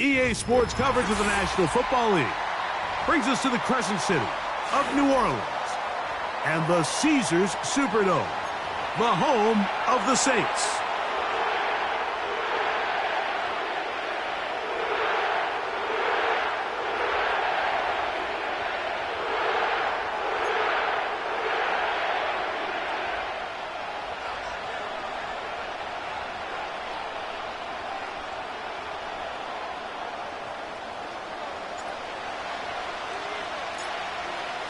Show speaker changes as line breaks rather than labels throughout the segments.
EA Sports coverage of the National Football League brings us to the Crescent City of New Orleans and the Caesars Superdome, the home of the Saints.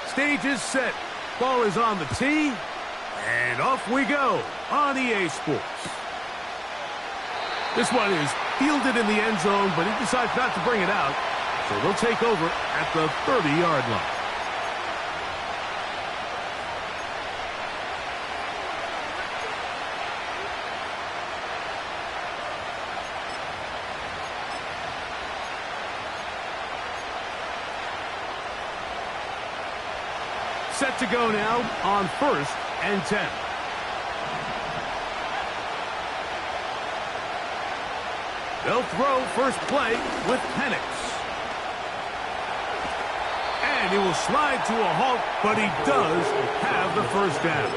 Stage is set. Ball is on the tee. And off we go on EA Sports. This one is fielded in the end zone, but he decides not to bring it out. So they'll take over at the 30-yard line. Set to go now on 1st and 10. They'll throw first play with Penix. And he will slide to a halt, but he does have the first down.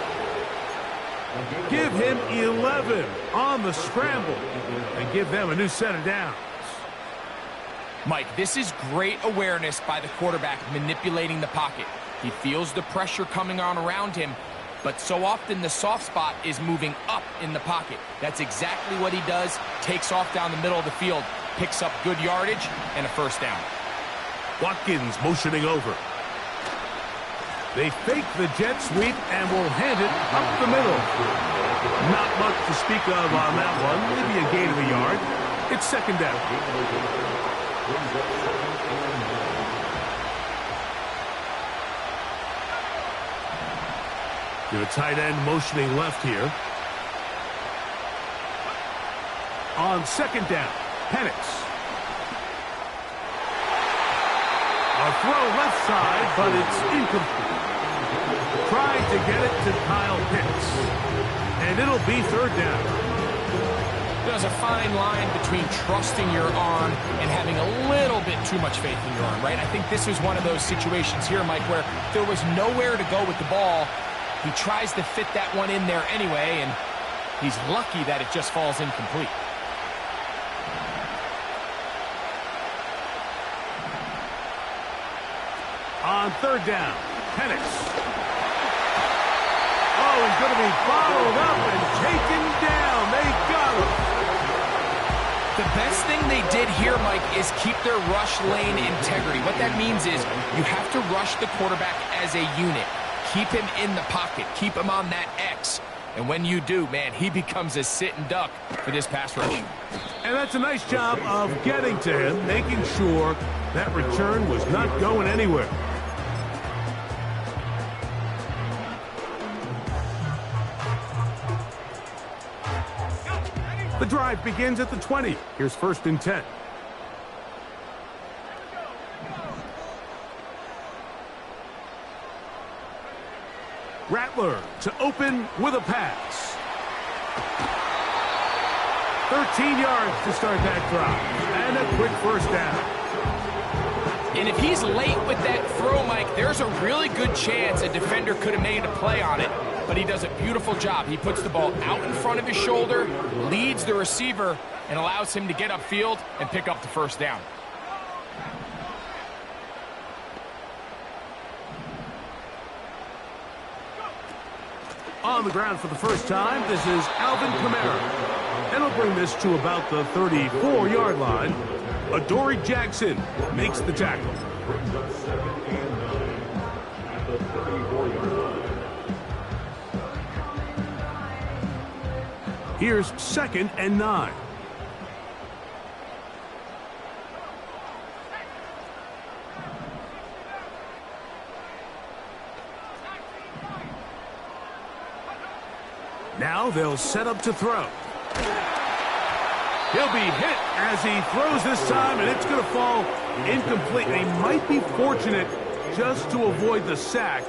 Give him 11 on the scramble and give them a new set of downs.
Mike, this is great awareness by the quarterback manipulating the pocket. He feels the pressure coming on around him, but so often the soft spot is moving up in the pocket. That's exactly what he does. Takes off down the middle of the field, picks up good yardage, and a first down.
Watkins motioning over. They fake the jet sweep and will hand it up the middle. Not much to speak of on that one. Maybe a gain of a yard. It's second down. The tight end motioning left here. On second down, Penix. A throw left side, but it's incomplete. Tried to get it to Kyle Pitts. And it'll be third down.
There's a fine line between trusting your arm and having a little bit too much faith in your arm, right? I think this was one of those situations here, Mike, where there was nowhere to go with the ball. He tries to fit that one in there anyway, and he's lucky that it just falls incomplete.
On third down, Penix. Oh, he's going to be followed up and taken down. They got him.
The best thing they did here, Mike, is keep their rush lane integrity. What that means is you have to rush the quarterback as a unit. Keep him in the pocket. Keep him on that X. And when you do, man, he becomes a sit and duck for this pass rush.
And that's a nice job of getting to him, making sure that return was not going anywhere. The drive begins at the 20. Here's 1st and 10. Rattler to open with a pass. 13 yards to start that drive. And a quick first down.
And if he's late with that throw, Mike, there's a really good chance a defender could have made a play on it, but he does a beautiful job. He puts the ball out in front of his shoulder, leads the receiver, and allows him to get upfield and pick up the first down.
On the ground for the first time, this is Alvin Kamara. And he'll bring this to about the 34-yard line. Adoree Jackson makes the tackle. Here's 2nd and 9. Now they'll set up to throw. He'll be hit as he throws this time, and it's going to fall incomplete. They might be fortunate just to avoid the sack,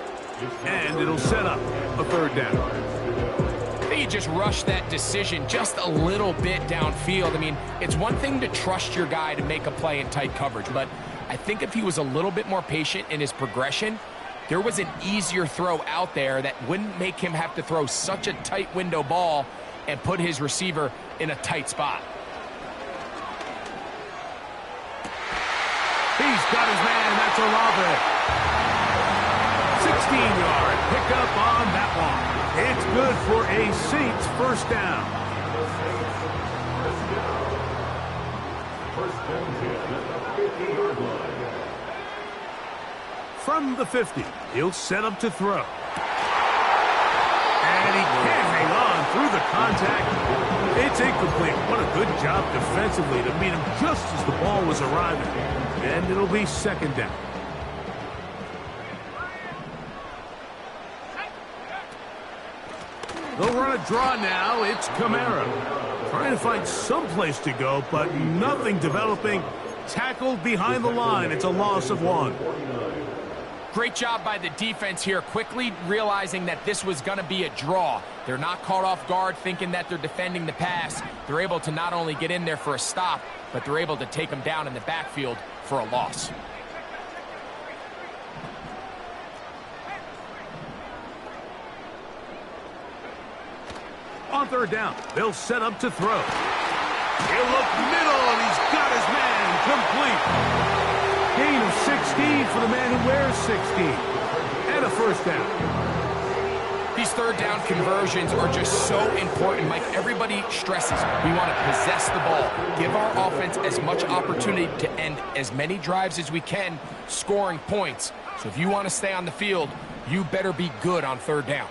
and it'll set up a 3rd down.
I think he just rushed that decision just a little bit downfield. I mean, it's one thing to trust your guy to make a play in tight coverage, but I think if he was a little bit more patient in his progression, there was an easier throw out there that wouldn't make him have to throw such a tight window ball and put his receiver in a tight spot.
He's got his man. That's Olave. 16-yard pickup on that one. It's good for a Saints first down. From the 50, he'll set up to throw. And he can't hang on through the contact. It's incomplete. What a good job defensively to meet him just as the ball was arriving. And it'll be 2nd down. They'll run a draw now. It's Kamara. Trying to find some place to go, but nothing developing. Tackled behind the line. It's a loss of 1.
Great job by the defense here, quickly realizing that this was going to be a draw. They're not caught off guard thinking that they're defending the pass. They're able to not only get in there for a stop, but they're able to take them down in the backfield for a loss.
On 3rd down, they'll set up to throw. He'll look middle, and he's got his man complete. Gain of 16 for the man who wears 16. And a first down.
These 3rd down conversions are just so important, Mike. Everybody stresses we want to possess the ball, give our offense as much opportunity to end as many drives as we can, scoring points. So if you want to stay on the field, you better be good on 3rd down.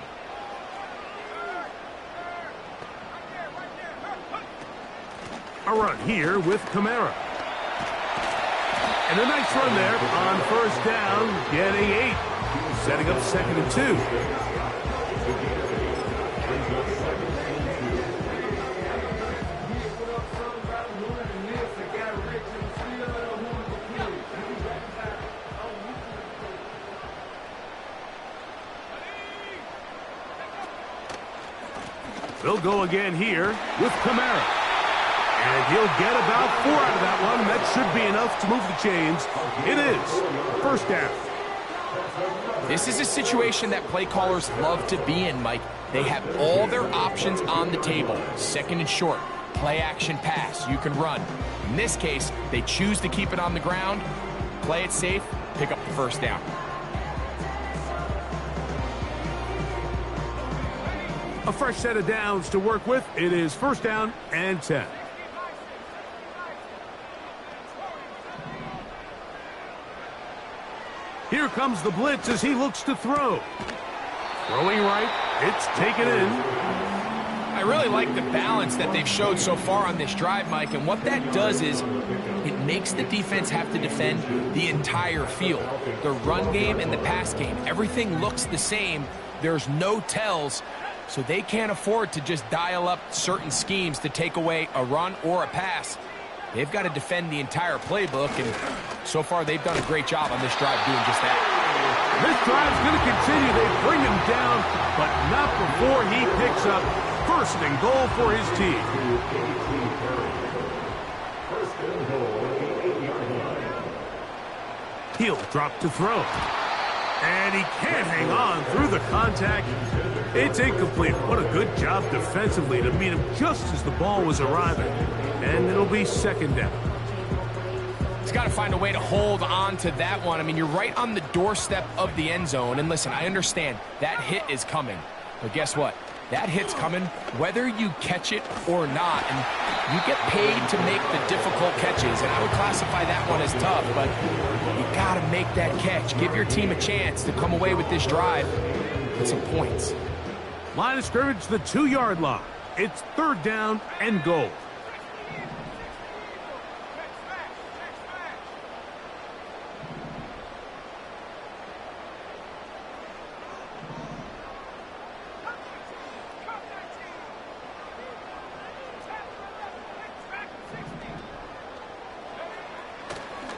A run here with Kamara. And a nice run there on 1st down, getting 8. Setting up 2nd and 2. They'll go again here with Kamara. And he'll get about 4 out of that one. That should be enough to move the chains. It is 1st down.
This is a situation that play callers love to be in, Mike. They have all their options on the table. 2nd and short, play action pass, you can run. In this case, they choose to keep it on the ground, play it safe, pick up the first down.
A fresh set of downs to work with. It is 1st down and 10. Here comes the blitz as he looks to throw. Throwing right, it's taken in.
I really like the balance that they've showed so far on this drive, Mike, and what that does is it makes the defense have to defend the entire field. The run game and the pass game, everything looks the same. There's no tells, so they can't afford to just dial up certain schemes to take away a run or a pass. They've got to defend the entire playbook, and so far they've done a great job on this drive doing just that.
This drive's going to continue. They bring him down, but not before he picks up 1st and goal for his team. He'll drop to throw. And he can't hang on through the contact. It's incomplete. What a good job defensively to meet him just as the ball was arriving. And it'll be second down.
He's got to find a way to hold on to that one. I mean, you're right on the doorstep of the end zone. And listen, I understand that hit is coming. But guess what? That hit's coming whether you catch it or not. And you get paid to make the difficult catches. And I would classify that one as tough, but you got to make that catch. Give your team a chance to come away with this drive with some points.
Line of scrimmage, the 2-yard line. It's third down and goal.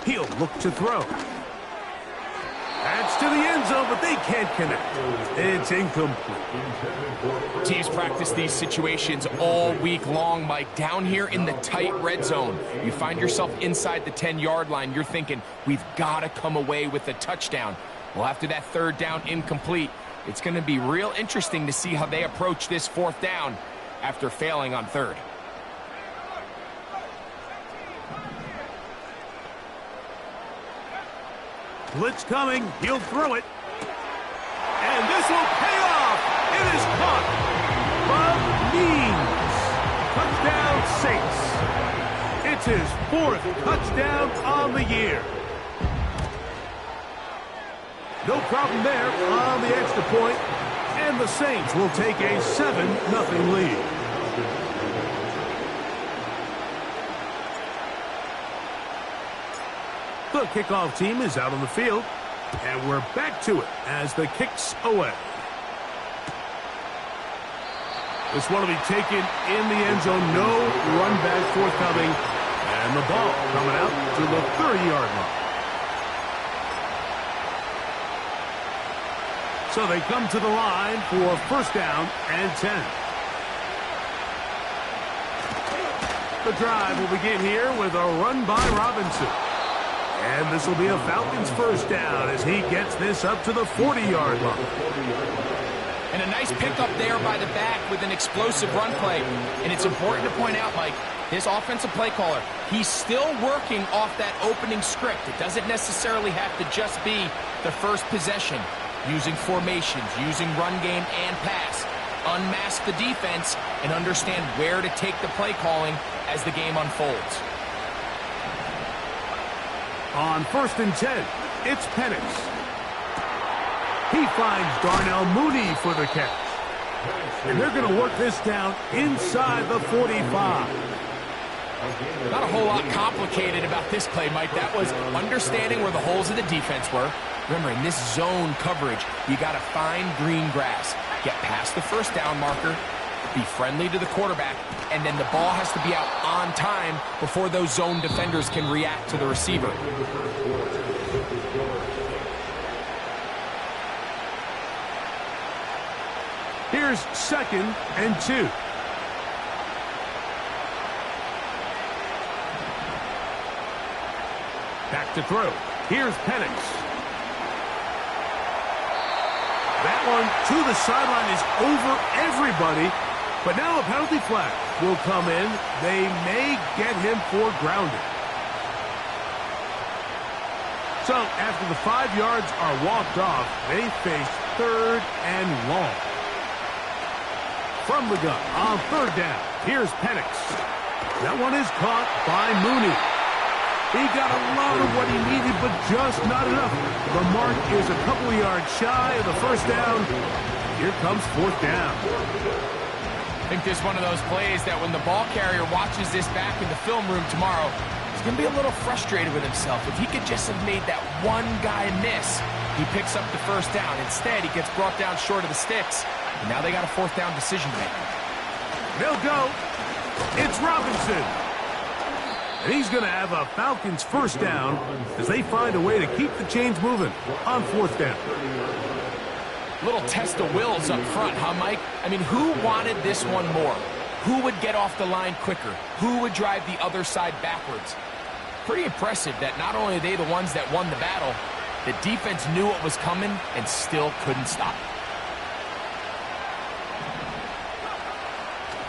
He'll look to throw. That's to the end zone, but they can't connect. It's incomplete.
Teams practice these situations all week long, Mike. Down here in the tight red zone, you find yourself inside the 10-yard line. You're thinking, we've got to come away with a touchdown. Well, after that third down incomplete, it's going to be real interesting to see how they approach this fourth down after failing on third.
Blitz coming. He'll throw it. And this will pay off. It is caught. Bob Means. Touchdown, Saints. It's his 4th touchdown on the year. No problem there on the extra point. And the Saints will take a 7-0 lead. The kickoff team is out on the field, and we're back to it as the kick's away. This one will be taken in the end zone. No run back forthcoming, and the ball coming out to the 30-yard line. So they come to the line for first down and 10. The drive will begin here with a run by Robinson. And this will be a Falcons first down as he gets this up to the 40-yard line.
And a nice pickup there by the back with an explosive run play. And it's important to point out, Mike, this offensive play caller, he's still working off that opening script. It doesn't necessarily have to just be the first possession. Using formations, using run game and pass. Unmask the defense and understand where to take the play calling as the game unfolds.
On first and 10, it's Penix. He finds Darnell Mooney for the catch. And they're going to work this down inside the 45.
Not a whole lot complicated about this play, Mike. That was understanding where the holes of the defense were. Remember, in this zone coverage, you got to find green grass. Get past the first down marker. Be friendly to the quarterback, and then the ball has to be out on time before those zone defenders can react to the receiver.
Here's second and 2. Back to throw. Here's Penix. That one to the sideline is over everybody. But now a penalty flag will come in. They may get him for grounding. So after the 5 yards are walked off, they face third and long. From the gun on third down, here's Penix. That one is caught by Mooney. He got a lot of what he needed, but just not enough. The mark is a couple of yards shy of the first down. Here comes fourth down.
I think this is one of those plays that when the ball carrier watches this back in the film room tomorrow, he's going to be a little frustrated with himself. If he could just have made that one guy miss, he picks up the first down. Instead, he gets brought down short of the sticks. And now they got a fourth down decision to make.
They'll go. It's Robinson. And he's going to have a Falcons first down as they find a way to keep the chains moving on fourth down.
Little test of wills up front, huh, Mike? I mean, who wanted this one more? Who would get off the line quicker? Who would drive the other side backwards? Pretty impressive that not only are they the ones that won the battle, The defense knew what was coming and still couldn't stop it.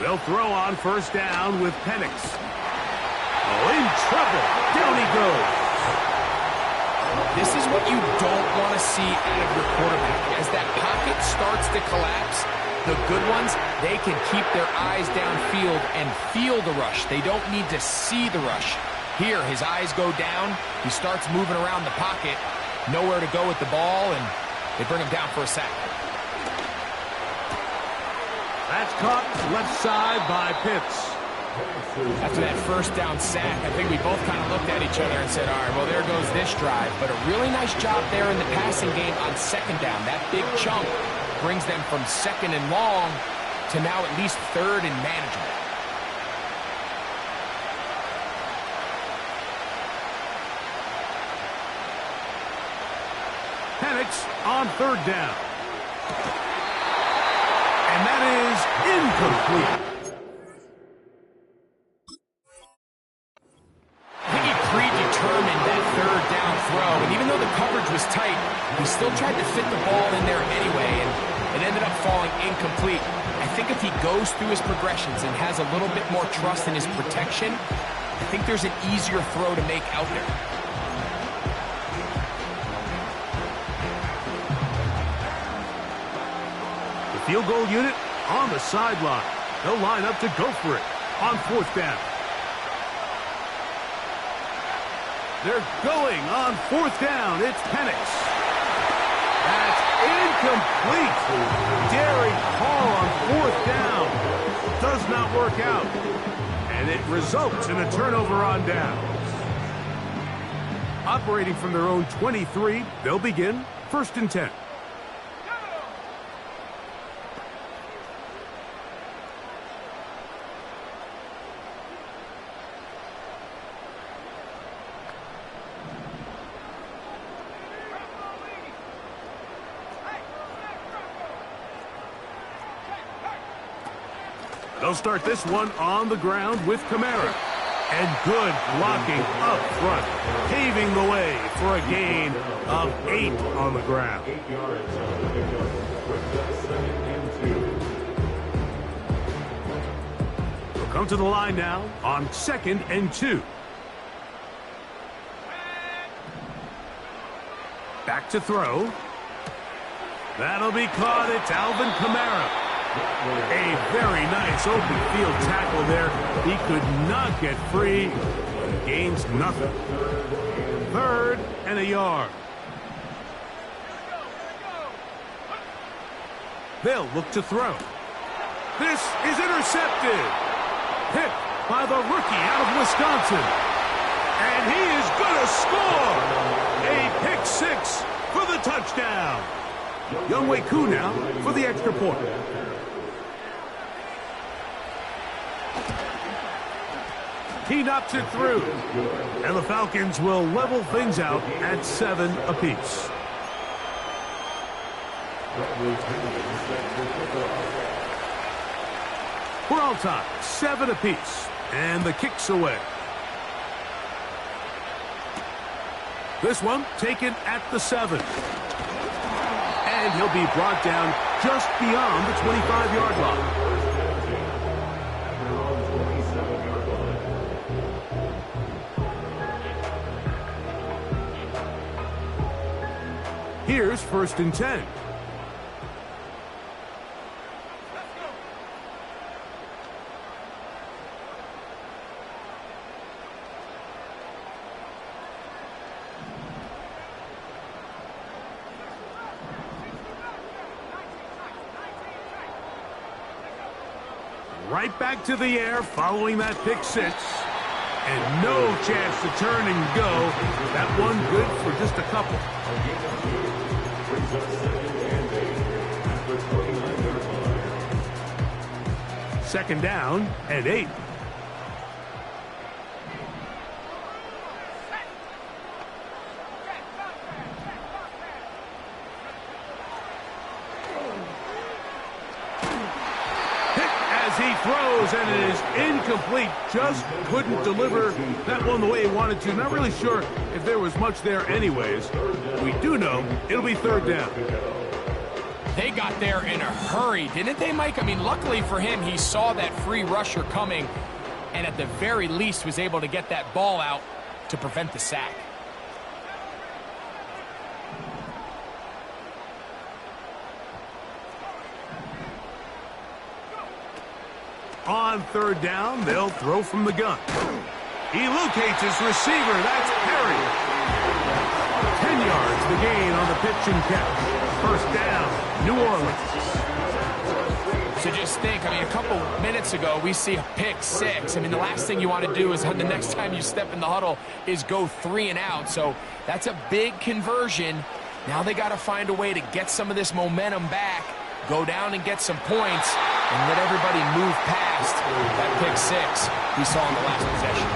They'll throw on first down with Penix. Oh, in trouble. Down he goes.
This is what you don't want to see out of your quarterback. As that pocket starts to collapse, the good ones, they can keep their eyes downfield and feel the rush. They don't need to see the rush. Here, his eyes go down. He starts moving around the pocket. Nowhere to go with the ball, and they bring him down for a sack.
That's caught left side by Pitts.
After that first down sack, I think we both kind of looked at each other and said, all right, well, there goes this drive. But a really nice job there in the passing game on second down. That big chunk brings them from second and long to now at least third and manageable.
Penix on third down. And that is incomplete.
I think he predetermined that third down throw, and even though the coverage was tight, he still tried to fit the ball in there anyway, and it ended up falling incomplete. I think if he goes through his progressions and has a little bit more trust in his protection, I think there's an easier throw to make out there.
Field goal unit on the sideline. They'll line up to go for it on fourth down. They're going on fourth down. It's Penix. That's incomplete. Derek Hall on fourth down. Does not work out. And it results in a turnover on downs. Operating from their own 23, they'll begin first and 10. They'll start this one on the ground with Kamara. And good blocking up front, paving the way for a gain of 8 on the ground. They'll come to the line now on second and 2. Back to throw. That'll be caught. It's Alvin Kamara. A very nice open field tackle there. He could not get free. Gains nothing. Third and a yard. They'll look to throw. This is intercepted. Picked by the rookie out of Wisconsin. And he is going to score. A pick six for the touchdown. Younghoe Koo now for the extra point. He knocks it through. And the Falcons will level things out at 7 apiece. We're all tied, 7 apiece. And the kick's away. This one taken at the 7. And he'll be brought down just beyond the 25-yard line. Here's first and 10. Right back to the air following that pick six. And no chance to turn and go. That one good for just a couple. Second down and 8. as he throws, and it is incomplete. Just couldn't deliver that one the way he wanted to. Not really sure if there was much there anyways. We do know it'll be third down.
They got there in a hurry, didn't they, Mike? I mean, luckily for him, he saw that free rusher coming and at the very least was able to get that ball out to prevent the sack.
On third down, they'll throw from the gun. He locates his receiver. That's Perry. 10 yards the gain on the pitch and catch. First down, New Orleans.
So just think, I mean, a couple minutes ago, we see a pick six. I mean, the last thing you want to do is the next time you step in the huddle is go 3 and out. So that's a big conversion. Now they got to find a way to get some of this momentum back, go down and get some points, and let everybody move past that pick six we saw in the last possession.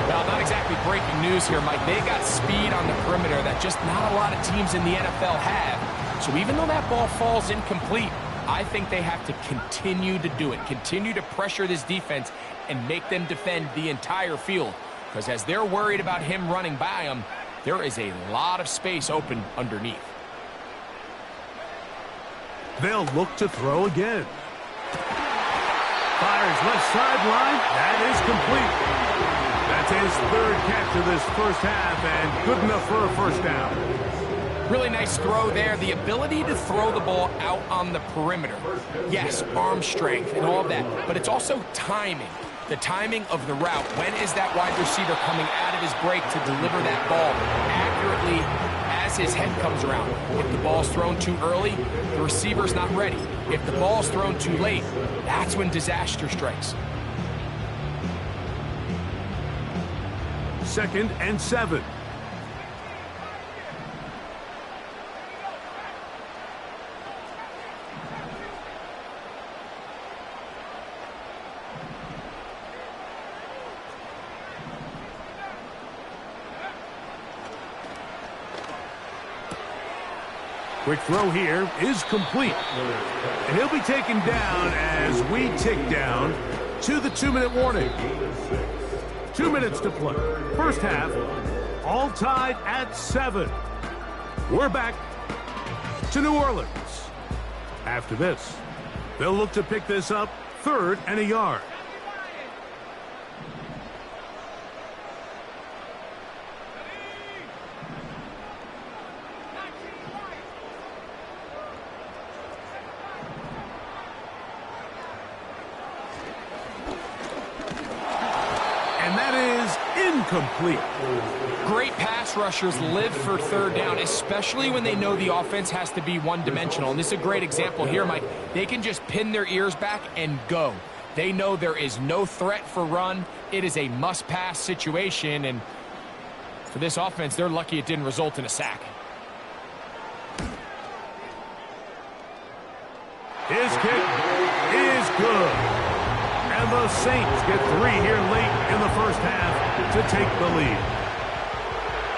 Well, not exactly breaking news here, Mike. They got speed on the perimeter that just not a lot of teams in the NFL have. So even though that ball falls incomplete, I think they have to continue to do it, continue to pressure this defense and make them defend the entire field. Because as they're worried about him running by them, there is a lot of space open underneath.
They'll look to throw again. Fires left sideline. That is complete. That's his third catch of this first half and good enough for a first down.
Really nice throw there. The ability to throw the ball out on the perimeter. Yes, arm strength and all of that, but it's also timing. The timing of the route. When is that wide receiver coming out of his break to deliver that ball accurately as his head comes around? If the ball's thrown too early, the receiver's not ready. If the ball's thrown too late, that's when disaster strikes.
2nd and 7. Quick throw here is complete. And he'll be taken down as we tick down to the 2-minute warning. 2 minutes to play. First half, all tied at 7. We're back to New Orleans. After this, they'll look to pick this up 3rd and a yard. Complete.
Great pass rushers live for third down, especially when they know the offense has to be one-dimensional. And this is a great example here, Mike. They can just pin their ears back and go. They know there is no threat for run. It is a must-pass situation. And for this offense, they're lucky it didn't result in a sack.
His kick is good. And the Saints get 3 here late in the first half to take the lead.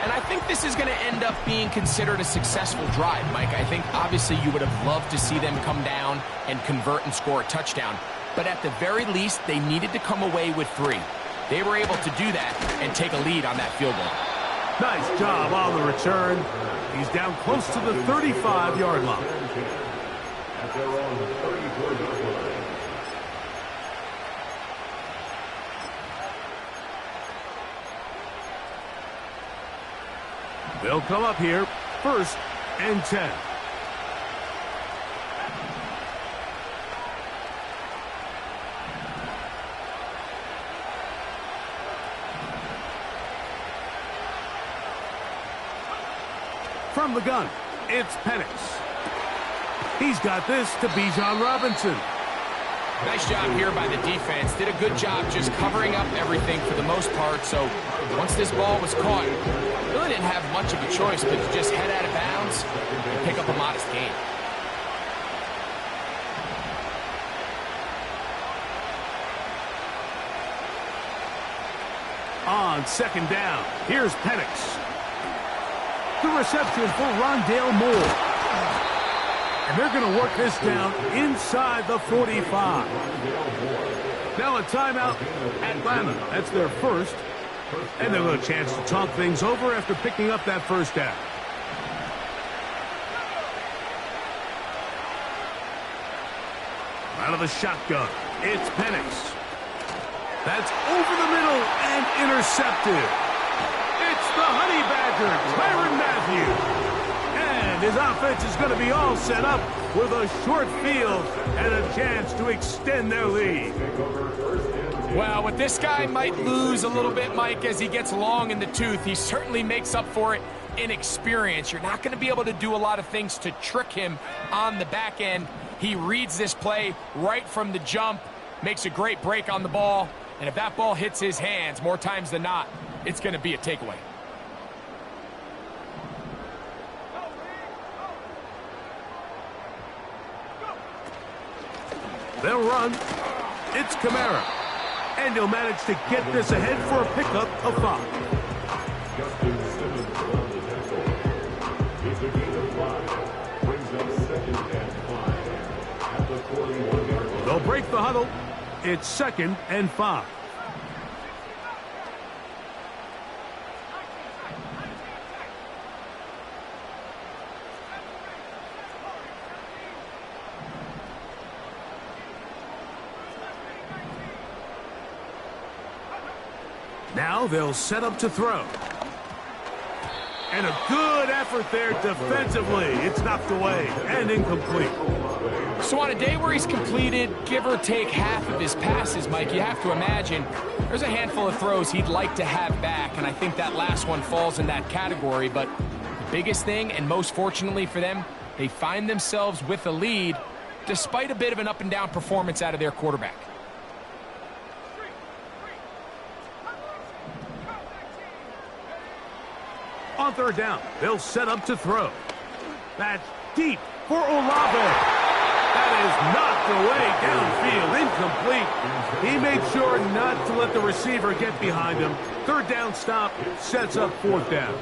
And I think this is going to end up being considered a successful drive, Mike. I think obviously you would have loved to see them come down and convert and score a touchdown. But at the very least, they needed to come away with 3. They were able to do that and take a lead on that field goal.
Nice job on the return. He's down close to the 35-yard line. They'll come up here, 1st and 10. From the gun, it's Penix. He's got this to Bijan Robinson.
Nice job here by the defense. Did a good job just covering up everything for the most part. So once this ball was caught, really didn't have much of a choice but to just head out of bounds and pick up a modest gain.
On 2nd down, here's Penix. The reception for Rondale Moore. And they're going to work this down inside the 45. Now a timeout, Atlanta. That's their first. And they'll have a chance to talk things over after picking up that first down. Out of the shotgun, it's Penix. That's over the middle and intercepted. It's the Honey Badger, Tyrann Mathieu. And his offense is going to be all set up with a short field and a chance to extend their lead.
Well, what this guy might lose a little bit, Mike, as he gets long in the tooth, he certainly makes up for it in experience. You're not going to be able to do a lot of things to trick him on the back end. He reads this play right from the jump, makes a great break on the ball, and if that ball hits his hands more times than not, it's going to be a takeaway.
They'll run. It's Kamara. And he'll manage to get this ahead for a pickup of 5. They'll break the huddle. It's 2nd and 5. Now they'll set up to throw. And a good effort there defensively. It's knocked away and incomplete.
So on a day where he's completed, give or take half of his passes, Mike, you have to imagine there's a handful of throws he'd like to have back, and I think that last one falls in that category. But the biggest thing, and most fortunately for them, they find themselves with a lead despite a bit of an up-and-down performance out of their quarterback.
On 3rd down, they'll set up to throw. That's deep for Olave. That is knocked away downfield, incomplete. He made sure not to let the receiver get behind him. 3rd down stop sets up 4th down.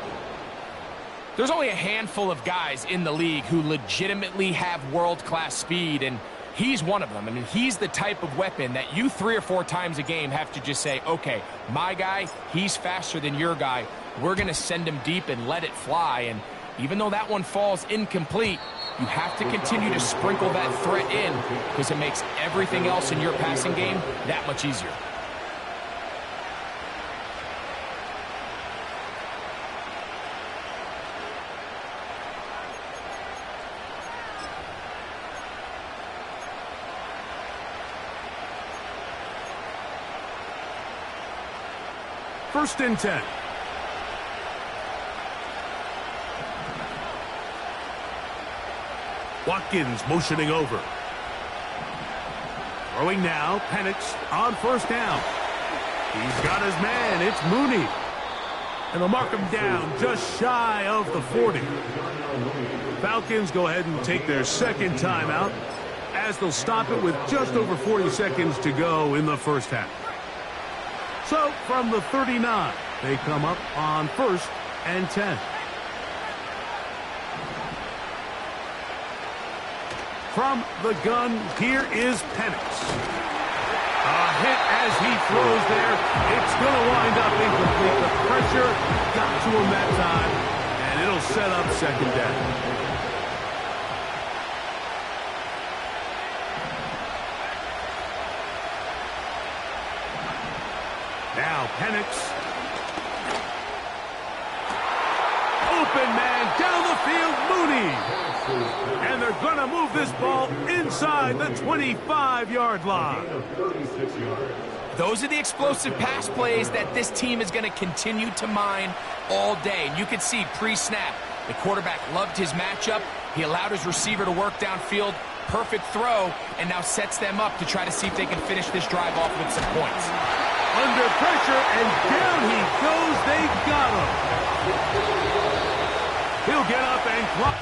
There's only a handful of guys in the league who legitimately have world-class speed, and he's one of them. I mean, he's the type of weapon that you 3 or 4 times a game have to just say, okay, my guy, he's faster than your guy. We're going to send him deep and let it fly. And even though that one falls incomplete, you have to continue to sprinkle that threat in because it makes everything else in your passing game that much easier.
First and 10. Watkins motioning over. Throwing now, Penix on 1st down. He's got his man, it's Mooney. And they'll mark him down just shy of the 40. Falcons go ahead and take their 2nd timeout as they'll stop it with just over 40 seconds to go in the first half. So from the 39, they come up on 1st and 10. From the gun, here is Penix. A hit as he throws there. It's going to wind up incomplete. The pressure got to him that time, and it'll set up 2nd down. Now Penix. Open man down the field, Mooney. And they're going to move this ball inside the 25-yard line.
Those are the explosive pass plays that this team is going to continue to mine all day. And you can see pre-snap, the quarterback loved his matchup. He allowed his receiver to work downfield. Perfect throw, and now sets them up to try to see if they can finish this drive off with some points.
Under pressure, and down he goes. They got him. He'll get up and clock.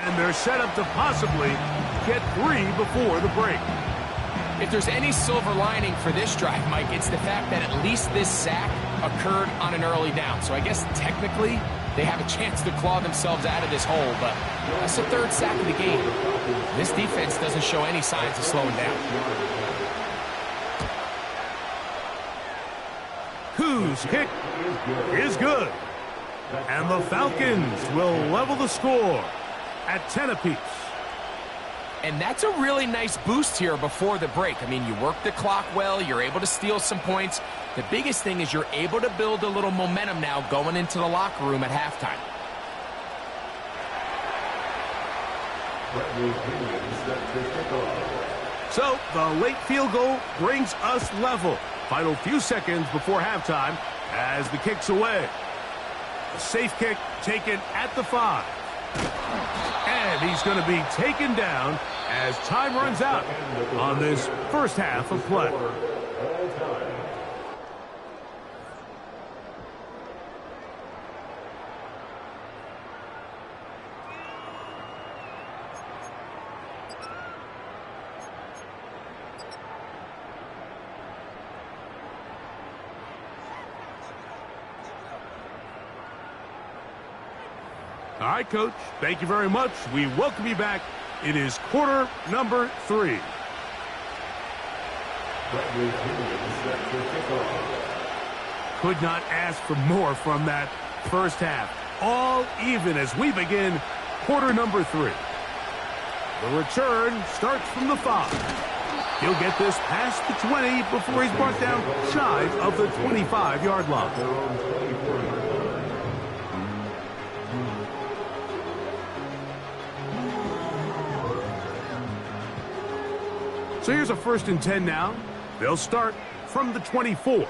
And they're set up to possibly get 3 before the break.
If there's any silver lining for this drive, Mike, it's the fact that at least this sack occurred on an early down. So I guess technically they have a chance to claw themselves out of this hole, but that's the 3rd sack of the game. This defense doesn't show any signs of slowing down.
Whose kick is good. And the Falcons will level the score at 10 apiece.
And that's a really nice boost here before the break. I mean, you work the clock well, you're able to steal some points. The biggest thing is you're able to build a little momentum now going into the locker room at halftime.
So the late field goal brings us level. Final few seconds before halftime as the kick's away. A safe kick taken at the 5. And he's going to be taken down as time runs out on this first half of play. All right, Coach, thank you very much. We welcome you back. It is quarter number 3. Could not ask for more from that first half. All even as we begin quarter number 3. The return starts from the 5. He'll get this past the 20 before he's brought down shy of the 25-yard line. So here's a 1st and 10 now. They'll start from the 24.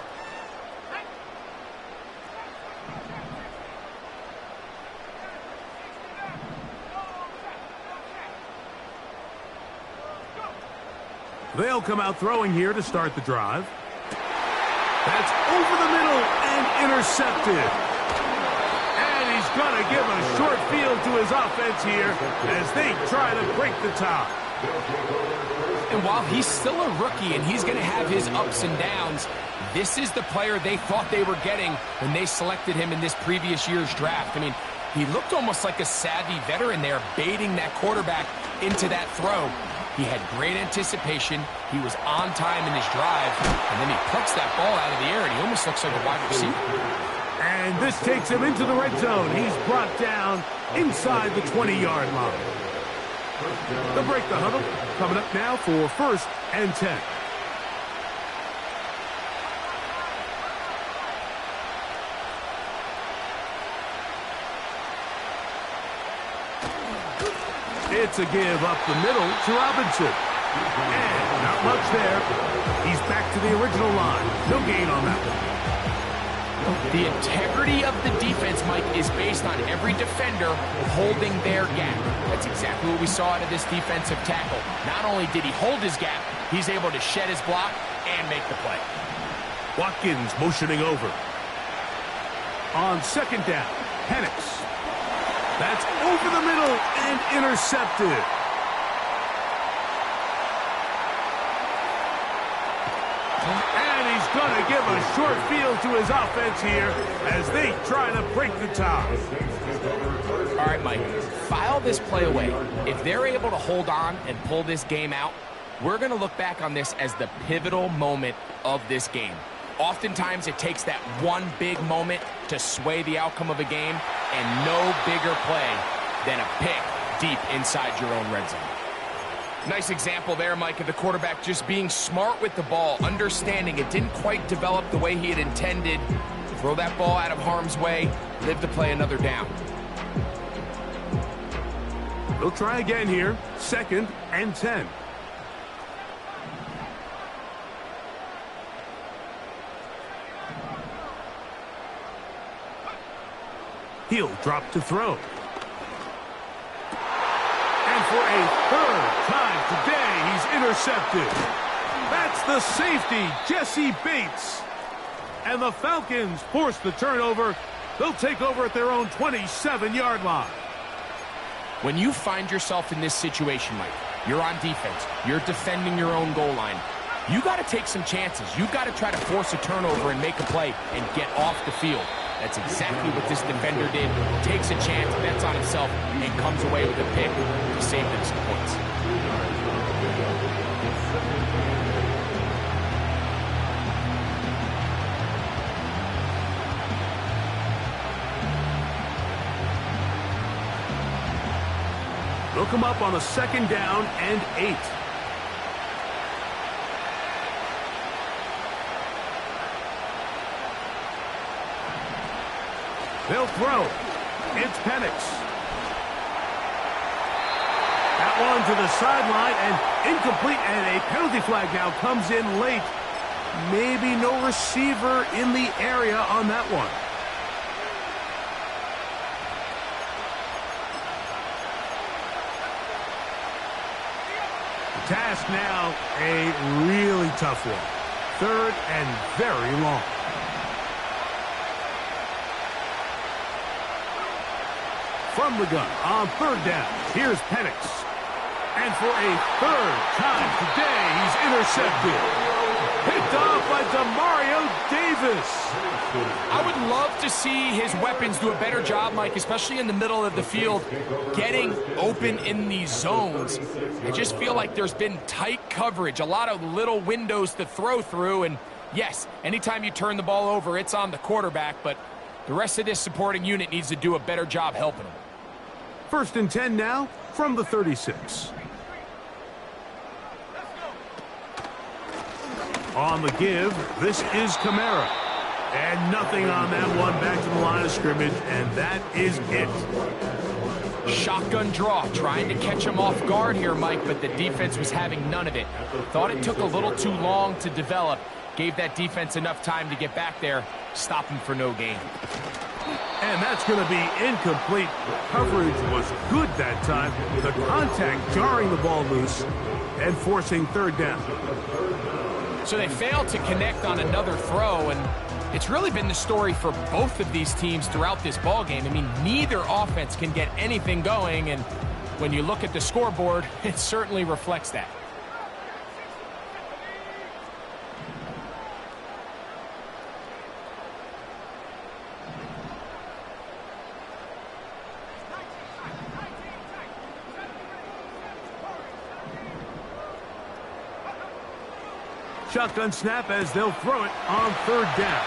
They'll come out throwing here to start the drive. That's over the middle and intercepted. And he's going to give a short field to his offense here as they try to break the tie.
And while he's still a rookie and he's going to have his ups and downs, this is the player they thought they were getting when they selected him in this previous year's draft. I mean, he looked almost like a savvy veteran there, baiting that quarterback into that throw. He had great anticipation. He was on time in his drive, and then he plucks that ball out of the air, and he almost looks like a wide receiver.
And this takes him into the red zone. He's brought down inside the 20-yard line. They'll break the huddle. Coming up now for 1st and 10. It's a give up the middle to Robinson. And not much there. He's back to the original line. No gain on that one.
The integrity of the defense, Mike, is based on every defender holding their gap. That's exactly what we saw out of this defensive tackle. Not only did he hold his gap, he's able to shed his block and make the play.
Watkins motioning over. On 2nd down, Penix. That's over the middle and intercepted. And he's going to give a short field to his offense here as they try to break the tie.
All right, Mike, file this play away. If they're able to hold on and pull this game out, we're going to look back on this as the pivotal moment of this game. Oftentimes, it takes that one big moment to sway the outcome of a game, and no bigger play than a pick deep inside your own red zone. Nice example there, Mike, of the quarterback just being smart with the ball, understanding it didn't quite develop the way he had intended. Throw that ball out of harm's way, live to play another down.
They'll try again here, 2nd and 10. He'll drop to throw. And for a 3rd time today, he's intercepted. That's the safety, Jesse Bates. And the Falcons force the turnover. They'll take over at their own 27-yard line.
When you find yourself in this situation, Mike, you're on defense, you're defending your own goal line, you got to take some chances. You got to try to force a turnover and make a play and get off the field. That's exactly what this defender did. Takes a chance, bets on himself, and comes away with a pick to save them some points.
They'll come up on a 2nd down and 8. They'll throw. It's Penix. That one to the sideline and incomplete, and a penalty flag now comes in late. Maybe no receiver in the area on that one. The task now, a really tough one. 3rd and very long. From the gun on 3rd down. Here's Penix. And for a 3rd time today, he's intercepted. Picked off by Demario Davis.
I would love to see his weapons do a better job, Mike, especially in the middle of the field, getting open in these zones. I just feel like there's been tight coverage, a lot of little windows to throw through. And yes, anytime you turn the ball over, it's on the quarterback, but the rest of this supporting unit needs to do a better job helping him.
1st and 10 now from the 36. On the give, this is Kamara. And nothing on that one, back to the line of scrimmage, and that is it.
Shotgun draw, trying to catch him off guard here, Mike, but the defense was having none of it. Thought it took a little too long to develop. Gave that defense enough time to get back there, stop him for no gain.
And that's going to be incomplete. Coverage was good that time. The contact jarring the ball loose and forcing 3rd down.
So they failed to connect on another throw, and it's really been the story for both of these teams throughout this ballgame. I mean, neither offense can get anything going, and when you look at the scoreboard, it certainly reflects that.
Shotgun snap as they'll throw it on 3rd down.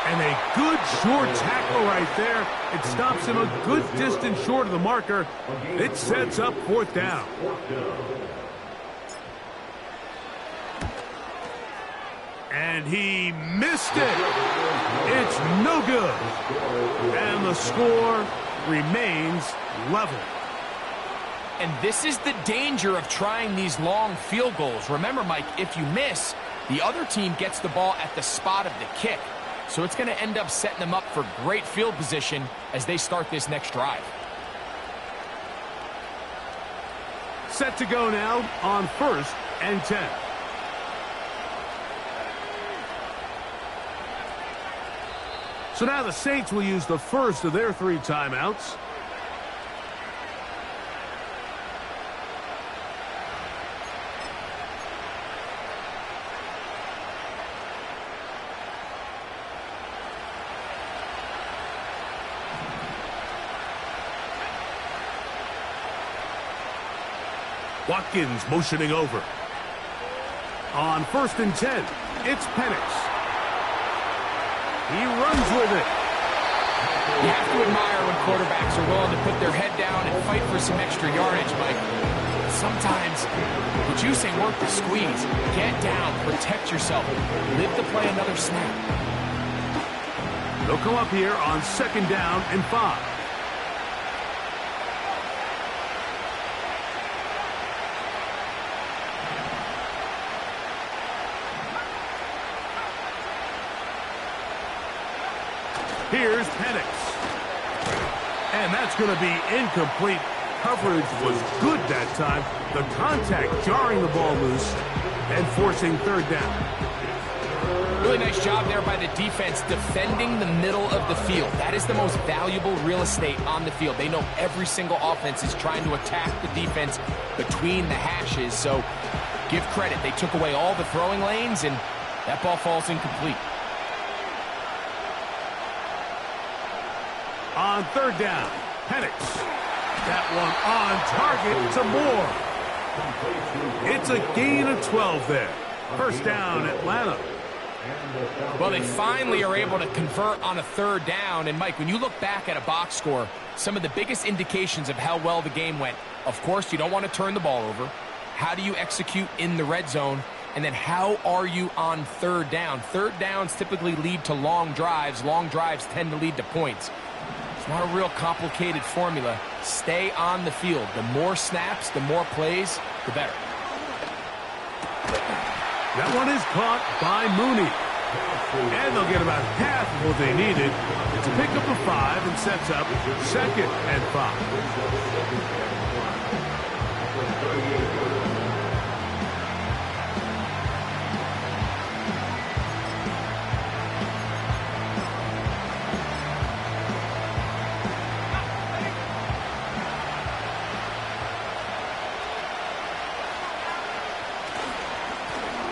And a good short tackle right there. It stops him a good distance short of the marker. It sets up 4th down. And he missed it. It's no good. And the score remains level.
And this is the danger of trying these long field goals. Remember, Mike, if you miss, the other team gets the ball at the spot of the kick. So it's going to end up setting them up for great field position as they start this next drive.
Set to go now on 1st and 10. So now the Saints will use the first of their 3 timeouts. Watkins motioning over. On 1st and 10, it's Penix. He runs with it.
You have to admire when quarterbacks are willing to put their head down and fight for some extra yardage, Mike. Sometimes the juice ain't worth the squeeze. Get down, protect yourself, live to play another snap.
They'll come up here on 2nd down and 5. Here's Penix. And that's going to be incomplete. Coverage was good that time. The contact jarring the ball loose and forcing 3rd down.
Really nice job there by the defense defending the middle of the field. That is the most valuable real estate on the field. They know every single offense is trying to attack the defense between the hashes. So give credit. They took away all the throwing lanes, and that ball falls incomplete.
On third down, Penix. That one on target to Moore. It's a gain of 12 there. First down, Atlanta.
Well, they finally are able to convert on a third down. And, Mike, when you look back at a box score, some of the biggest indications of how well the game went, of course, you don't want to turn the ball over. How do you execute in the red zone? And then how are you on third down? Third downs typically lead to long drives. Long drives tend to lead to points. It's not a real complicated formula. Stay on the field. The more snaps, the more plays, the better.
That one is caught by Mooney. And they'll get about half of what they needed. It's a pickup of 5 and sets up 2nd and 5.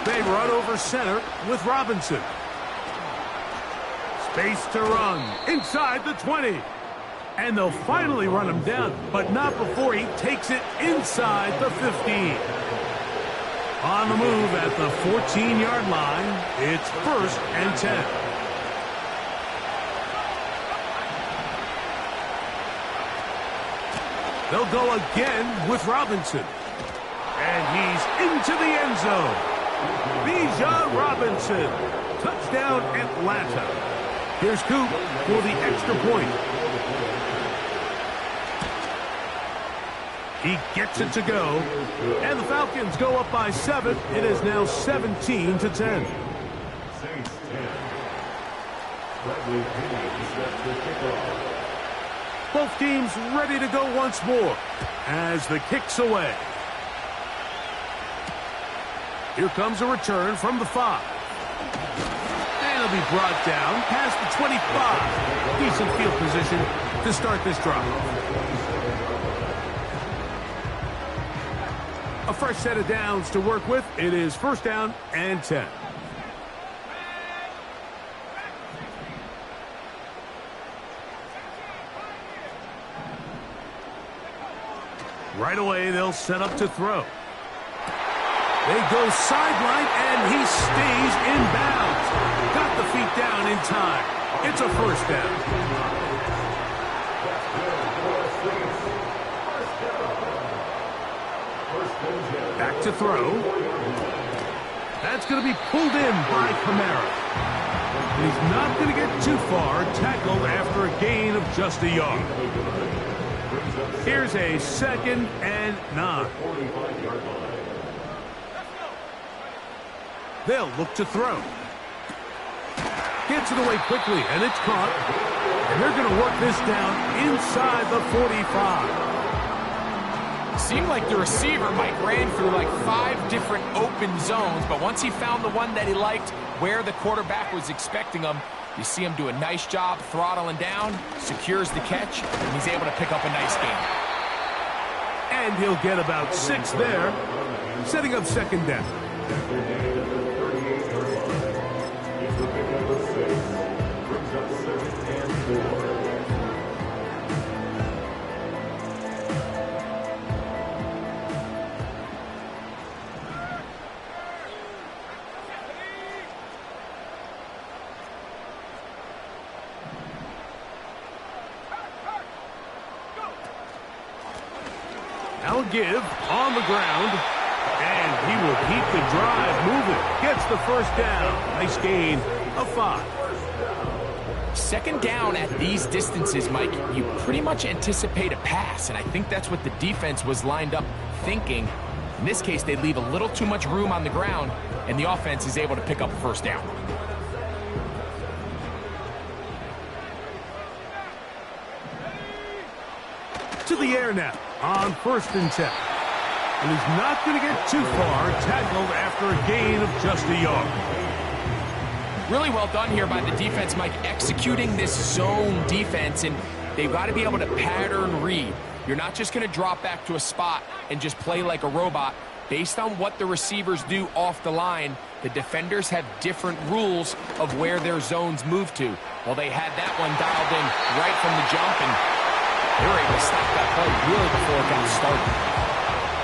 They run over center with Robinson. Space to run inside the 20. And they'll finally run him down, but not before he takes it inside the 15. On the move at the 14-yard line, it's 1st and 10. They'll go again with Robinson. And he's into the end zone. Bijan Robinson. Touchdown, Atlanta. Here's Coop for the extra point. He gets it to go. And the Falcons go up by 7. It is now 17-10. Both teams ready to go once more as the kick's away. Here comes a return from the 5. And he'll be brought down past the 25. Decent field position to start this drive. A fresh set of downs to work with. It is 1st down and 10. Right away, they'll set up to throw. They go sideline, and he stays in bounds. Got the feet down in time. It's a 1st down. Back to throw. That's going to be pulled in by Kamara. He's not going to get too far, tackled after a gain of just a yard. Here's a 2nd and 9. They'll look to throw. Gets it away quickly, and it's caught. And they're going to work this down inside the 45.
Seemed like the receiver, Mike, ran through like 5 different open zones, but once he found the one that he liked, where the quarterback was expecting him, you see him do a nice job throttling down, secures the catch, and he's able to pick up a nice gain.
And he'll get about 6 there, setting up 2nd down. Now give on the ground, and he will keep the drive moving. Gets the 1st down. Nice gain of 5.
2nd down at these distances, Mike, you pretty much anticipate a pass, and I think that's what the defense was lined up thinking. In this case, they leave a little too much room on the ground, and the offense is able to pick up a 1st down.
To the air now on 1st and 10. And he's not going to get too far, tackled after a gain of just a yard.
Really well done here by the defense, Mike, executing this zone defense, and they've got to be able to pattern read. You're not just going to drop back to a spot and just play like a robot. Based on what the receivers do off the line, the defenders have different rules of where their zones move to. Well, they had that one dialed in right from the jump, and they were able to stop that play really before it got started.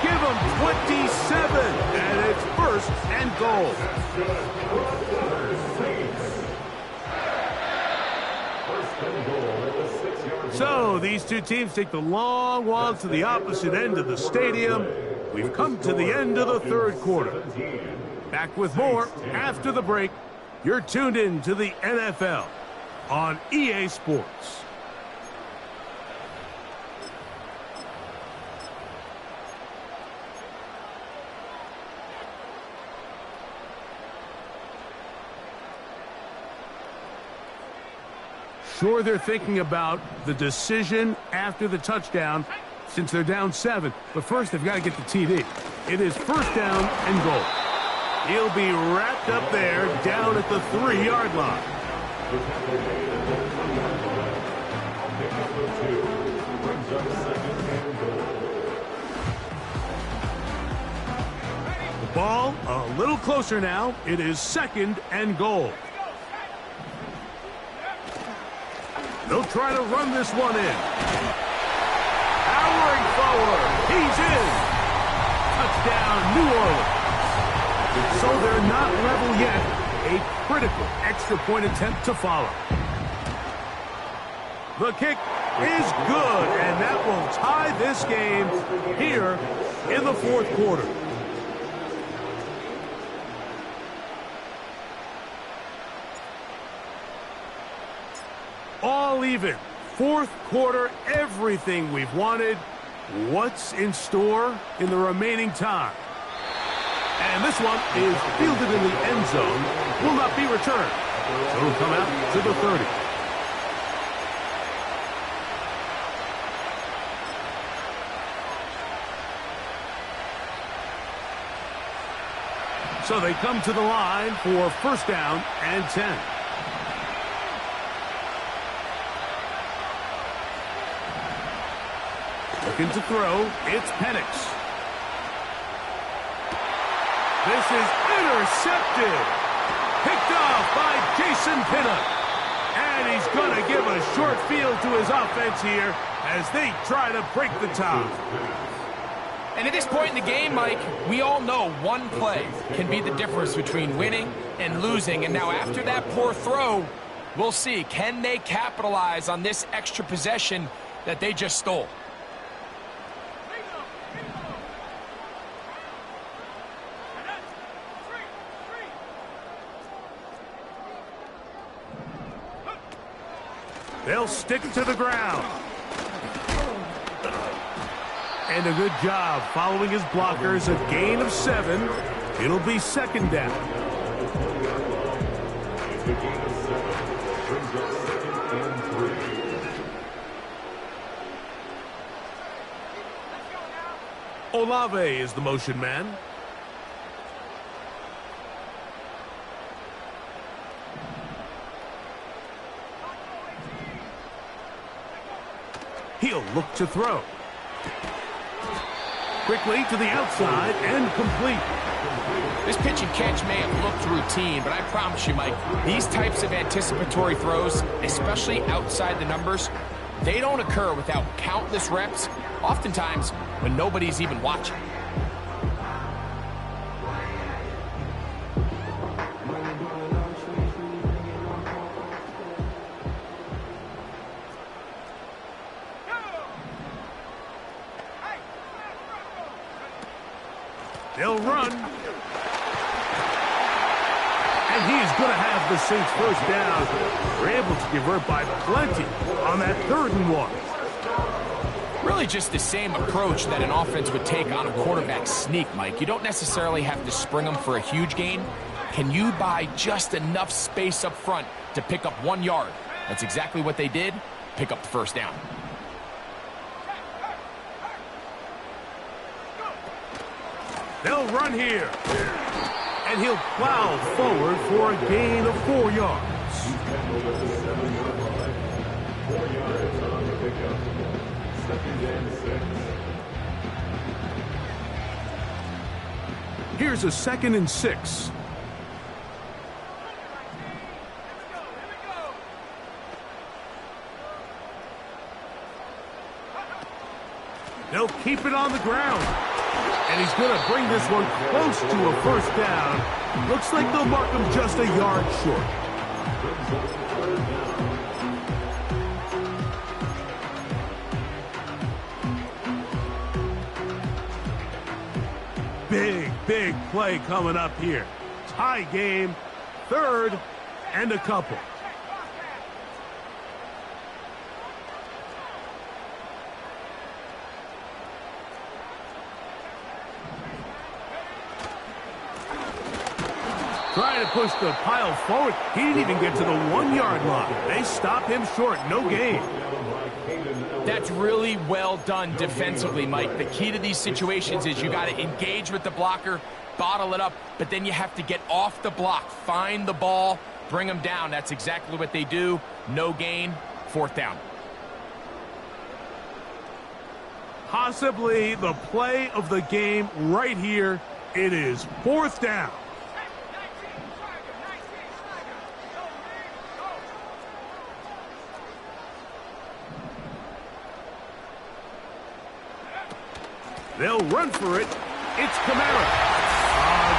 Give them 27, and it's first and goal. So these two teams take the long walk to the opposite end of the stadium. We've come to the end of the third quarter. Back with more after the break. You're tuned in to the NFL on EA Sports. Sure, they're thinking about the decision after the touchdown since they're down 7. But first, they've got to get the TD. It is first down and goal. He'll be wrapped up there down at the 3-yard line. The ball a little closer now. It is second and goal. They'll try to run this one in. Powering forward. He's in. Touchdown, New Orleans. So they're not level yet. A critical extra point attempt to follow. The kick is good, and that will tie this game here in the fourth quarter. All even. Fourth quarter, everything we've wanted. What's in store in the remaining time? And this one is fielded in the end zone. Will not be returned. So it'll come out to the 30. So they come to the line for first down and 10. Looking to throw, it's Penix. This is intercepted. Picked off by Jason Pinnock. And he's going to give a short field to his offense here as they try to break the tie.
And at this point in the game, Mike, we all know one play can be the difference between winning and losing. And now after that poor throw, we'll see, can they capitalize on this extra possession that they just stole?
They'll stick to the ground. And a good job following his blockers. A gain of 7. It'll be second down. Olave is the motion man. He'll look to throw. Quickly to the outside and complete.
This pitch and catch may have looked routine, but I promise you, Mike, these types of anticipatory throws, especially outside the numbers, they don't occur without countless reps, oftentimes when nobody's even watching.
They'll run. And he's going to have the Saints first down. They're able to convert by plenty on that 3rd and 1.
Really just the same approach that an offense would take on a quarterback sneak, Mike. You don't necessarily have to spring them for a huge gain. Can you buy just enough space up front to pick up 1 yard? That's exactly what they did. Pick up the first down.
They'll run here. And he'll plow forward for a gain of 4 yards. Here's a 2nd and 6. They'll keep it on the ground. And he's going to bring this one close to a first down. Looks like they'll mark him just a yard short. Big play coming up here. Tie game, 3rd and a couple. Trying to push the pile forward. He didn't even get to the 1-yard line. They stop him short. No gain.
That's really well done defensively, Mike. The key to these situations is you got to engage with the blocker, bottle it up, but then you have to get off the block, find the ball, bring them down. That's exactly what they do. No gain, 4th down.
Possibly the play of the game right here. It is 4th down. They'll run for it. It's Kamara.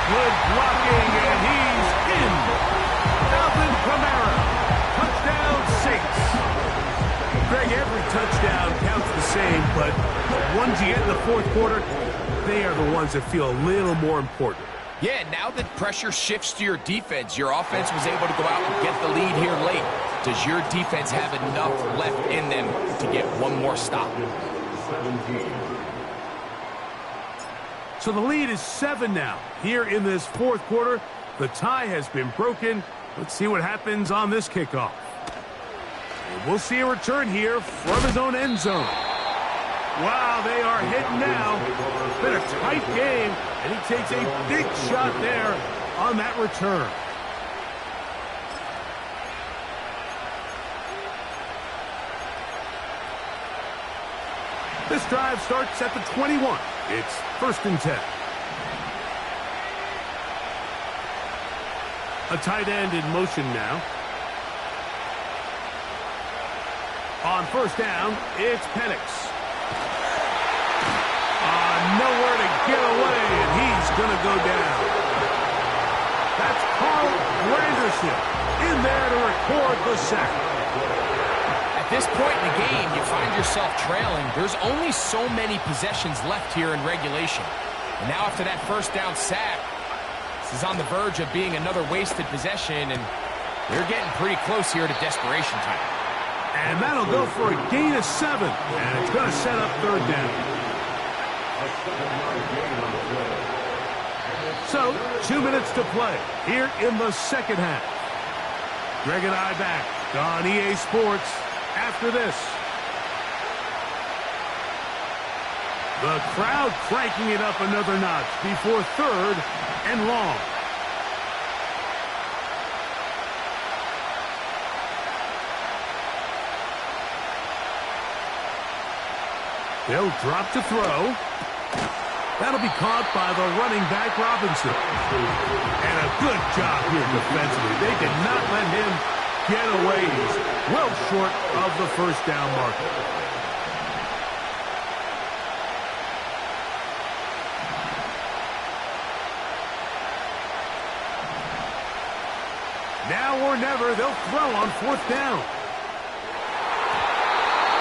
Good blocking, and he's in. Alvin Kamara. Touchdown, Saints. Greg, every touchdown counts the same, but the ones you get in the 4th quarter, they are the ones that feel a little more important.
Yeah, now that pressure shifts to your defense, your offense was able to go out and get the lead here late. Does your defense have enough left in them to get one more stop?
17.
So the lead is 7 now. Here in this 4th quarter, the tie has been broken. Let's see what happens on this kickoff. And we'll see a return here from his own end zone. Wow, they are hitting now. It's been a tight game, and he takes a big shot there on that return. This drive starts at the 21. It's 1st and 10. A tight end in motion now. On 1st down, it's Penix. Nowhere to get away, and he's going to go down. That's Carl Granderson in there to record the sack.
At this point in the game, you find yourself trailing. There's only so many possessions left here in regulation. And now after that 1st down sack, this is on the verge of being another wasted possession, and they're getting pretty close here to desperation time.
And that'll go for a gain of 7, and it's going to set up 3rd down. So, 2 minutes to play here in the 2nd half. Greg and I back on EA Sports after this. The crowd cranking it up another notch before 3rd and long. They'll drop to throw. That'll be caught by the running back, Robinson. And a good job here defensively. They did not let him get away. He's well short of the 1st down marker. Now or never, they'll throw on 4th down.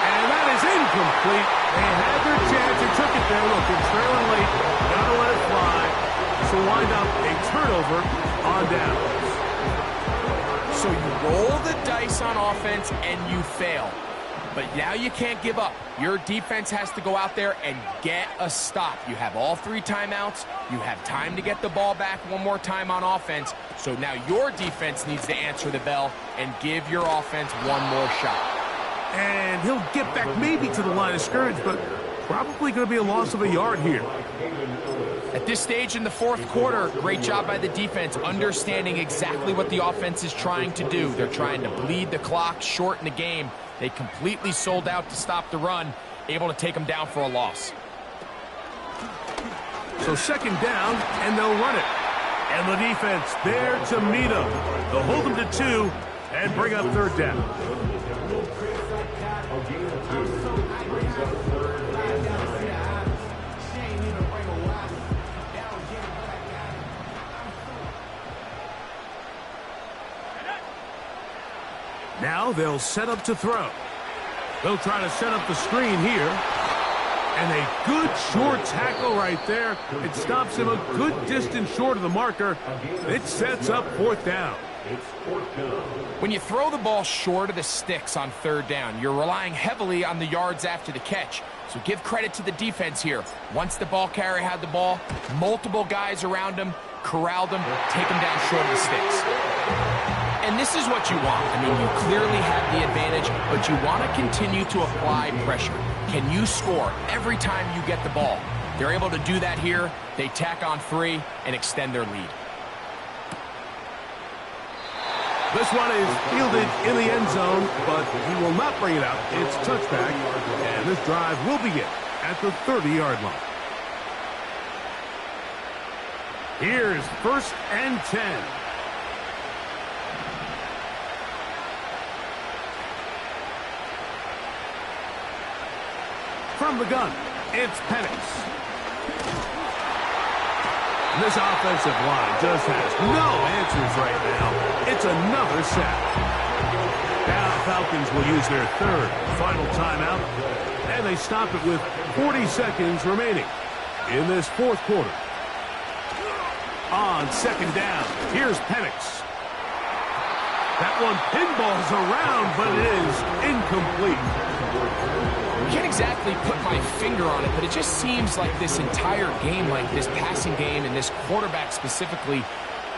And that is incomplete. They had their chance. They took it there. Look, they're trailing late. Gotta let it fly. So wind up a turnover on downs.
So you roll the dice on offense and you fail. But now you can't give up. Your defense has to go out there and get a stop. You have all 3 timeouts. You have time to get the ball back one more time on offense. So now your defense needs to answer the bell and give your offense one more shot.
And he'll get back maybe to the line of scrimmage, but Probably going to be a loss of a yard here.
At this stage in the fourth quarter, great job by the defense, understanding exactly what the offense is trying to do. They're trying to bleed the clock, shorten the game. They completely sold out to stop the run, able to take them down for a loss.
So second down, and they'll run it. And the defense there to meet them. They'll hold them to 2 and bring up third down. Now they'll set up to throw. They'll try to set up the screen here. And a good short tackle right there. It stops him a good distance short of the marker. It sets up fourth down.
When you throw the ball short of the sticks on third down, you're relying heavily on the yards after the catch. So give credit to the defense here. Once the ball carrier had the ball, multiple guys around him, corralled him, take him down short of the sticks. And this is what you want. I mean, you clearly have the advantage, but you want to continue to apply pressure. Can you score every time you get the ball? They're able to do that here. They tack on 3 and extend their lead.
This one is fielded in the end zone, but he will not bring it out. It's touchback, and this drive will begin at the 30-yard line. Here's 1st and 10. From the gun, it's Penix. This offensive line just has no answers right now. It's another sack. Now the Falcons will use their third final timeout, and they stop it with 40 seconds remaining in this fourth quarter. On second down, here's Penix. That one pinballs around, but it is incomplete.
I can't exactly put my finger on it, but it just seems like this entire game, like this passing game and this quarterback specifically,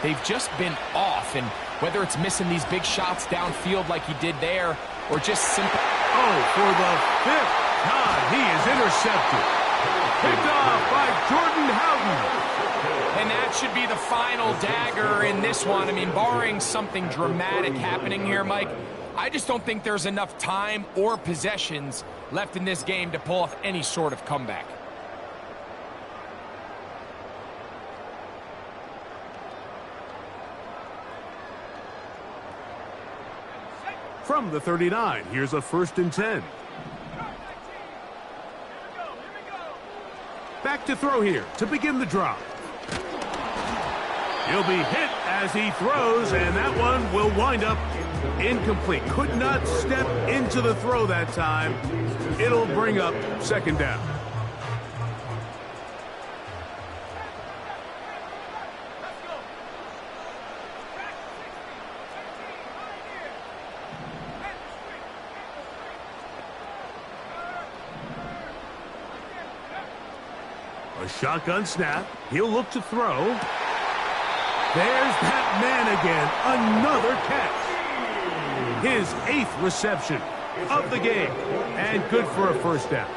they've just been off. And whether it's missing these big shots downfield like he did there, or just simply...
Oh, for the 5th time, he is intercepted. Picked off by Jordan Houghton.
And that should be the final dagger in this one. I mean, barring something dramatic happening here, Mike, I just don't think there's enough time or possessions left in this game to pull off any sort of comeback.
From the 39, here's a 1st and 10. Back to throw here to begin the drive. He'll be hit as he throws, and that one will wind up incomplete. Could not step into the throw that time. It'll bring up second down. A shotgun snap. He'll look to throw. There's that man again. Another catch. His 8th reception of the game. And good for a first down.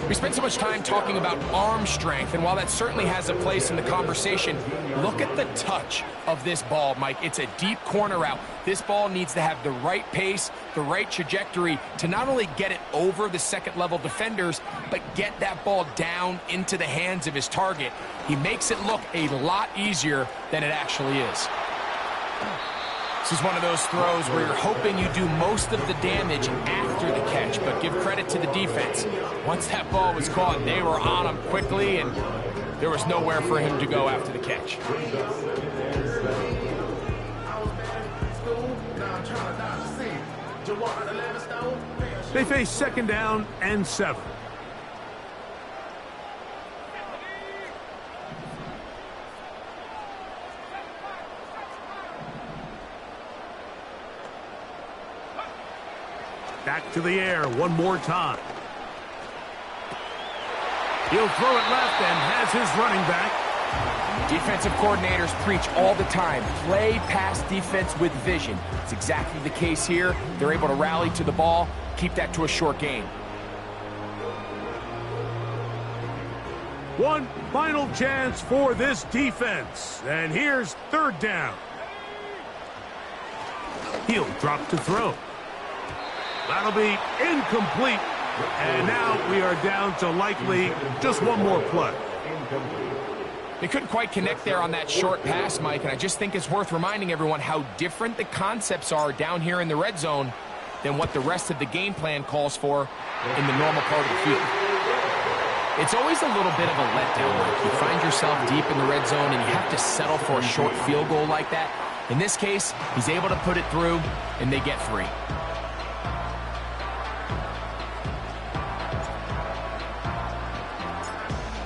We spent so much time talking about arm strength, and while that certainly has a place in the conversation, look at the touch of this ball, Mike. It's a deep corner route. This ball needs to have the right pace, the right trajectory to not only get it over the second-level defenders, but get that ball down into the hands of his target. He makes it look a lot easier than it actually is. This is one of those throws where you're hoping you do most of the damage after the catch, but give credit to the defense. Once that ball was caught, they were on him quickly, and there was nowhere for him to go after the catch.
They face second down and 7. Back to the air one more time. He'll throw it left and has his running back.
Defensive coordinators preach all the time, play pass defense with vision. It's exactly the case here. They're able to rally to the ball, keep that to a short gain.
One final chance for this defense. And here's third down. He'll drop to throw. That'll be incomplete. And now we are down to likely just one more play.
They couldn't quite connect there on that short pass, Mike, and I just think it's worth reminding everyone how different the concepts are down here in the red zone than what the rest of the game plan calls for in the normal part of the field. It's always a little bit of a letdown, Mike. You find yourself deep in the red zone and you have to settle for a short field goal like that. In this case, he's able to put it through, and they get 3.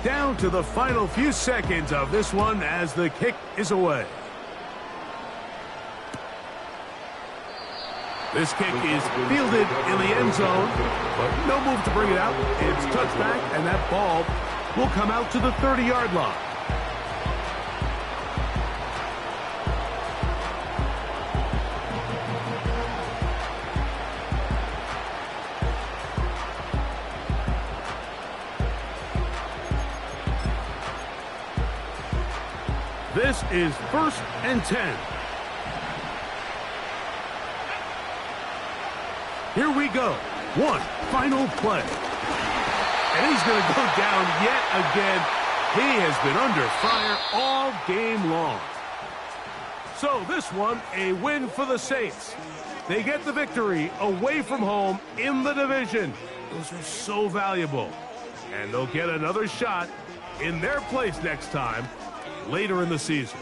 Down to the final few seconds of this one as the kick is away. This kick is fielded in the end zone, but no move to bring it out. It's touchback, and that ball will come out to the 30-yard line. This is 1st and 10. Here we go. One final play. And he's going to go down yet again. He has been under fire all game long. So this one, a win for the Saints. They get the victory away from home in the division. Those are so valuable. And they'll get another shot in their place next time later in the season.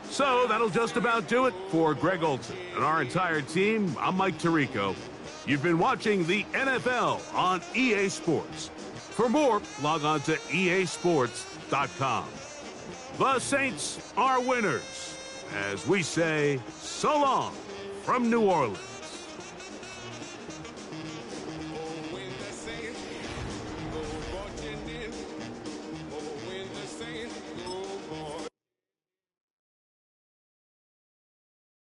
So that'll just about do it for Greg Olson and our entire team. I'm Mike Tirico. You've been watching the NFL on EA Sports. For more, log on to easports.com. The Saints are winners, as we say so long from New Orleans.